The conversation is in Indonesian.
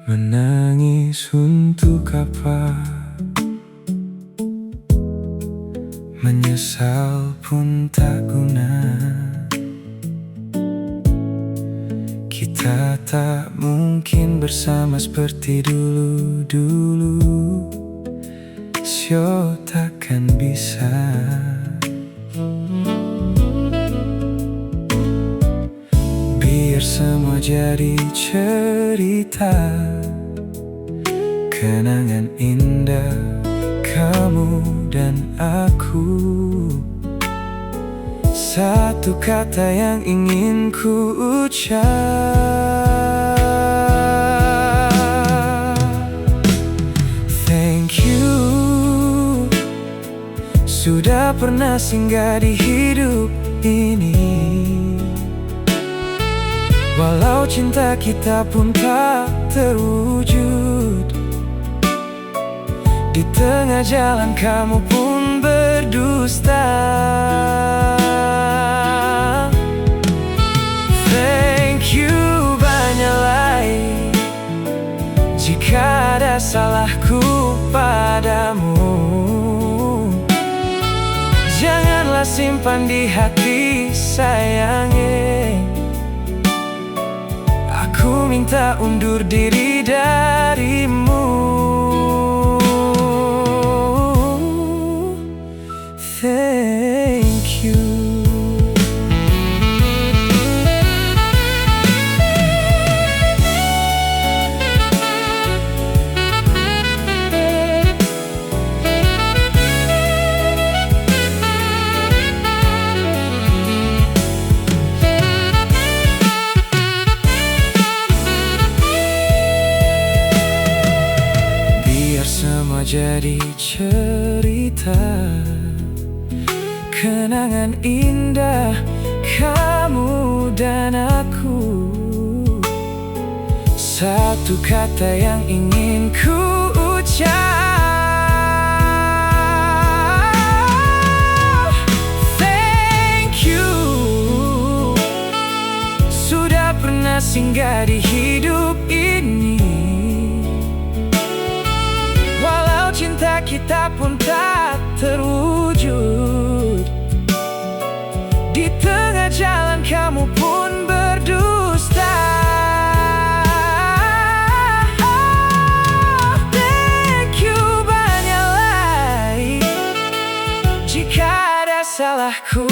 Menangis untuk apa? Menyesal pun tak guna. Kita tak mungkin bersama seperti dulu-dulu. Sio takkan bisa. Biar semua jadi cerita, kenangan indah kamu dan aku. Satu kata yang ingin ku ucap, thank you. Sudah pernah singgah di hidup ini. Walau cinta kita pun tak terwujud, di tengah jalan kamu pun berdusta. Thank you banyak lagi jika ada salahku padamu. Janganlah simpan di hati sayangnya. Aku minta undur diri darimu. Thank you. Biar semua jadi cerita, kenangan indah kamu dan aku. Satu kata yang ingin ku ucap, thank you. Sudah pernah singgah di hidup ini. Walau cinta kita pun tak terwujud, di tengah jalan kamu pun berdusta. Thank you banyak lagi jika ada salahku